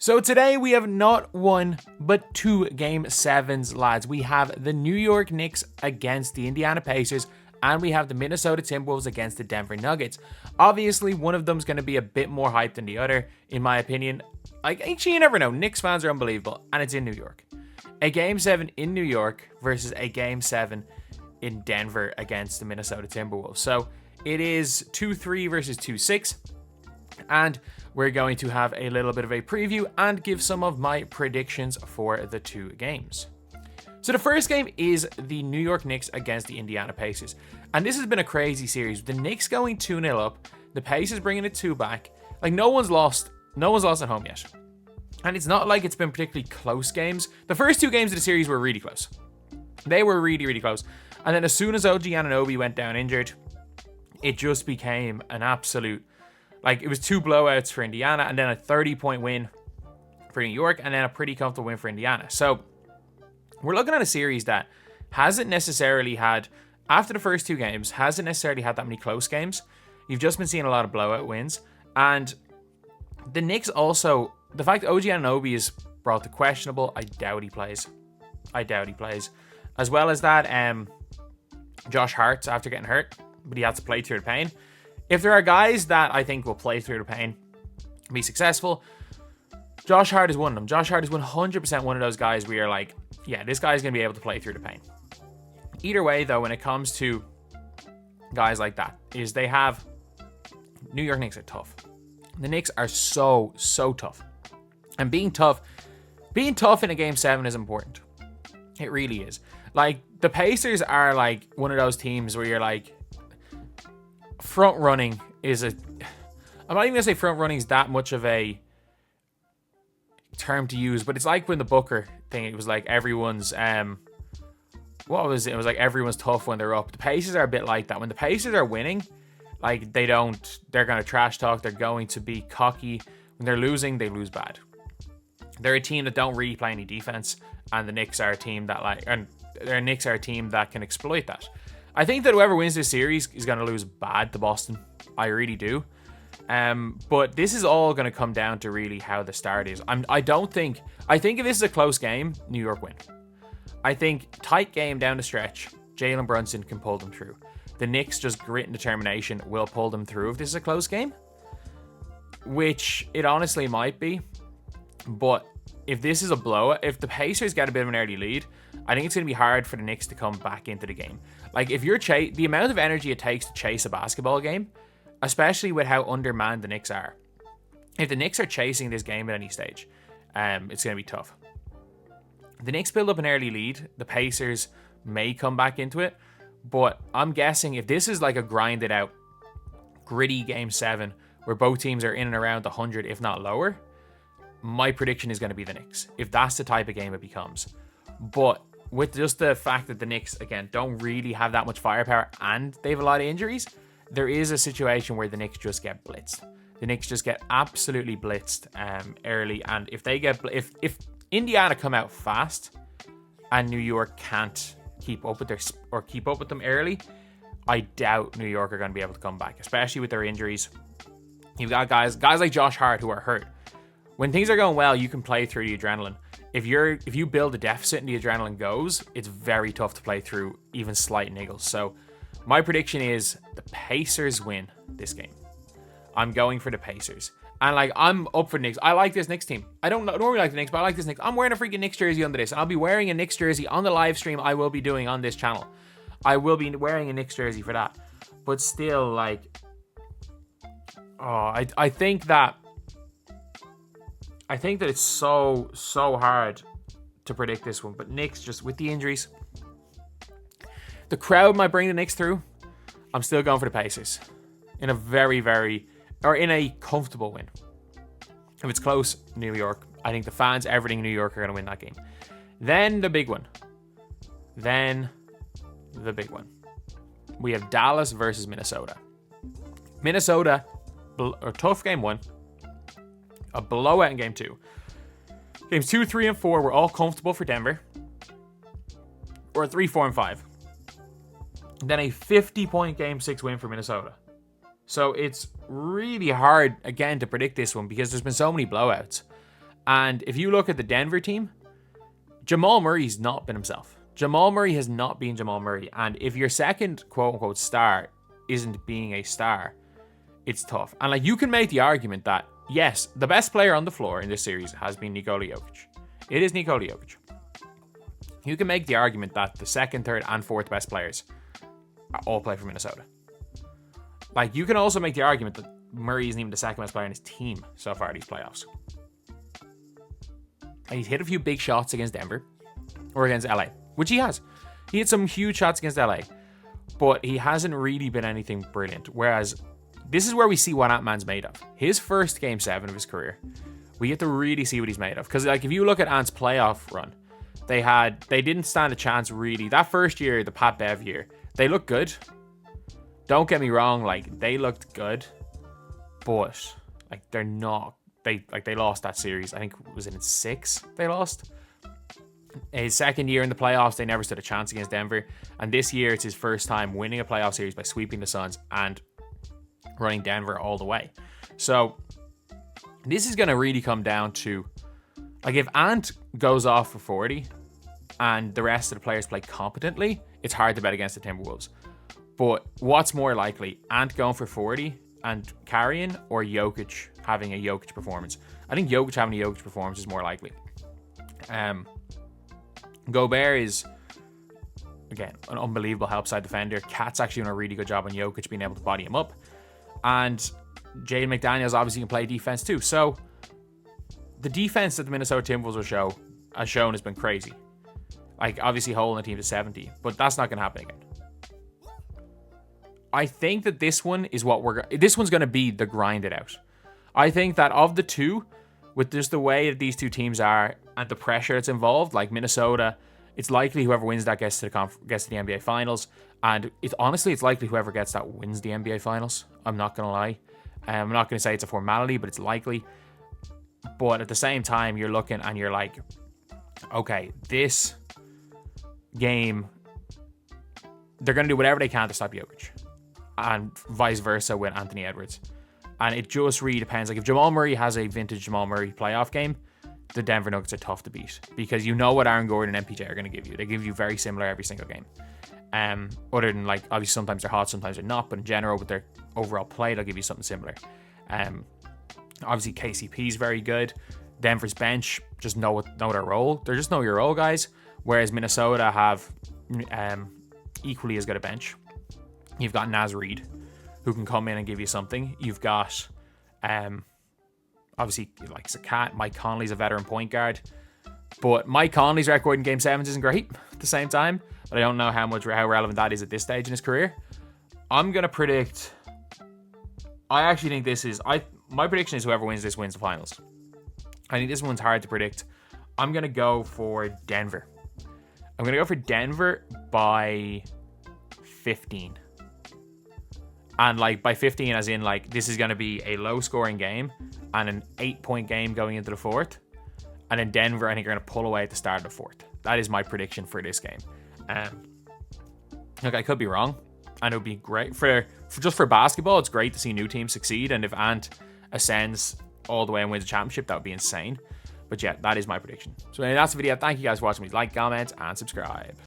So today we have not one, but two Game 7s, lads. We have the New York Knicks against the Indiana Pacers, and we have the Minnesota Timberwolves against the Denver Nuggets. Obviously, one of them is going to be a bit more hyped than the other, in my opinion. Like, actually, you never know. Knicks fans are unbelievable, and it's in New York. A Game 7 in New York versus a Game 7 in Denver against the Minnesota Timberwolves. So it is 2-3 versus 2-6, and we're going to have a little bit of a preview and give some of my predictions for the two games. So the first game is the New York Knicks against the Indiana Pacers. And this has been a crazy series. The Knicks going 2-0 up, the Pacers bringing it 2 back. Like, no one's lost at home yet. And it's not like it's been particularly close games. The first two games of the series were really close. They were really, really close. And then as soon as OG Anunoby went down injured, it just became an absolute... Like, it was 2 blowouts for Indiana, and then a 30-point win for New York, and then a pretty comfortable win for Indiana. So, we're looking at a series that hasn't necessarily had, after the first two games, hasn't necessarily had that many close games. You've just been seeing a lot of blowout wins. And the Knicks also, the fact that OG Anunoby is brought to questionable, I doubt he plays. As well as that, Josh Hart, after getting hurt, but he had to play through the pain. If there are guys that I think will play through the pain, be successful, Josh Hart is one of them. Josh Hart is 100% one of those guys where you're like, yeah, this guy's going to be able to play through the pain. Either way, though, when it comes to guys like that, is they have... New York Knicks are tough. The Knicks are so tough. And being tough in a Game 7 is important. It really is. Like, the Pacers are like one of those teams where you're like, front running is a... I'm not even going to say front running is that much of a term to use, but it's like when the Booker thing, it was like everyone's... what was it? It was like everyone's tough when they're up. The Pacers are a bit like that. When the Pacers are winning, like they're going to trash talk. They're going to be cocky. When they're losing, they lose bad. They're a team that don't really play any defense, and the Knicks are a team that Knicks are a team that can exploit that. I think that whoever wins this series is going to lose bad to Boston. I really do. But this is all going to come down to really how the start is. I think if this is a close game, New York win. I think tight game down the stretch, Jalen Brunson can pull them through. The Knicks, just grit and determination, will pull them through if this is a close game, which it honestly might be. But if this is a blowout, if the Pacers get a bit of an early lead, I think it's going to be hard for the Knicks to come back into the game. Like, if you're the amount of energy it takes to chase a basketball game, especially with how undermanned the Knicks are, if the Knicks are chasing this game at any stage, it's going to be tough. The Knicks build up an early lead. The Pacers may come back into it, but I'm guessing if this is like a grinded out, gritty Game 7 where both teams are in and around 100, if not lower, my prediction is going to be the Knicks, if that's the type of game it becomes. But with just the fact that the Knicks, again, don't really have that much firepower and they have a lot of injuries, there is a situation where the Knicks just get blitzed. The Knicks just get absolutely blitzed early, and if Indiana come out fast and New York can't keep up with them early, I doubt New York are going to be able to come back, especially with their injuries. You've got guys like Josh Hart who are hurt. When things are going well, you can play through the adrenaline. If you build a deficit and the adrenaline goes, it's very tough to play through even slight niggles. So my prediction is the Pacers win this game. I'm going for the Pacers. And like, I'm up for the Knicks. I like this Knicks team. I don't really like the Knicks, but I like this Knicks. I'm wearing a freaking Knicks jersey under this. And I'll be wearing a Knicks jersey on the live stream I will be doing on this channel. I will be wearing a Knicks jersey for that. But still, like, I think that it's so hard to predict this one. But Knicks, just with the injuries, the crowd might bring the Knicks through. I'm still going for the Pacers in a comfortable win. If it's close, New York. I think the fans, everything in New York are going to win that game. Then the big one. We have Dallas versus Minnesota. Minnesota, a tough game 1. A blowout in game 2. Games 2, 3, and 4 were all comfortable for Denver. Or 3, 4, and 5. Then a 50-point game 6 win for Minnesota. So it's really hard, again, to predict this one because there's been so many blowouts. And if you look at the Denver team, Jamal Murray's not been himself. Jamal Murray has not been Jamal Murray. And if your second quote-unquote star isn't being a star, it's tough. And like, you can make the argument that, yes, the best player on the floor in this series has been Nikola Jokic. It is Nikola Jokic. You can make the argument that the second, third, and fourth best players all play for Minnesota. Like, you can also make the argument that Murray isn't even the second best player in his team so far these playoffs. And he's hit a few big shots against Denver or against LA, which he has. He hit some huge shots against LA, but he hasn't really been anything brilliant. Whereas this is where we see what Ant-Man's made of. His first Game 7 of his career, we get to really see what he's made of. Because like, if you look at Ant's playoff run, they didn't stand a chance really. That first year, the Pat Bev year, they looked good. Don't get me wrong, like, they looked good, but like, they're not. They lost that series. I think it was in 6 they lost. His second year in the playoffs, they never stood a chance against Denver. And this year, it's his first time winning a playoff series by sweeping the Suns and running Denver all the way. So this is going to really come down to, like, if Ant goes off for 40 and the rest of the players play competently, it's hard to bet against the Timberwolves. But what's more likely, Ant going for 40 and carrying, or Jokic having a Jokic performance? I think Jokic having a Jokic performance is more likely. Gobert is, again, an unbelievable help side defender. Cat's actually doing a really good job on Jokic being able to body him up. And Jaden McDaniels obviously can play defense too. So the defense that the Minnesota Timberwolves has shown has been crazy. Like, obviously holding the team to 70, but that's not going to happen again. I think that this one is this one's going to be the grind it out. I think that of the two, with just the way that these two teams are and the pressure that's involved, like Minnesota, it's likely whoever wins that gets to the NBA Finals, and it's likely whoever gets that wins the NBA Finals. I'm not going to lie. I'm not going to say it's a formality, but it's likely. But at the same time, you're looking and you're like, okay, this game, they're going to do whatever they can to stop Jokic. And vice versa with Anthony Edwards. And it just really depends. Like, if Jamal Murray has a vintage Jamal Murray playoff game, the Denver Nuggets are tough to beat. Because you know what Aaron Gordon and MPJ are going to give you. They give you very similar every single game. Other than, like, obviously sometimes they're hot, sometimes they're not. But in general, with their overall play, they'll give you something similar. Obviously, KCP is very good. Denver's bench just know their role. They're just know your role guys. Whereas Minnesota have equally as good a bench. You've got Naz Reid, who can come in and give you something. You've got, obviously, like Sakat. Mike Conley's a veteran point guard. But Mike Conley's record in Game 7s isn't great at the same time. But I don't know how relevant that is at this stage in his career. I'm going to predict... I actually think this is... My prediction is whoever wins this wins the finals. I think this one's hard to predict. I'm going to go for Denver. I'm going to go for Denver by 15. And, like, by 15 as in, like, this is going to be a low-scoring game and an 8-point game going into the fourth. And in Denver, I think, are going to pull away at the start of the fourth. That is my prediction for this game. Look, I could be wrong. And it would be great. For just for basketball, it's great to see new teams succeed. And if Ant ascends all the way and wins a championship, that would be insane. But yeah, that is my prediction. So anyway, that's the video. Thank you guys for watching. Please like, comment, and subscribe.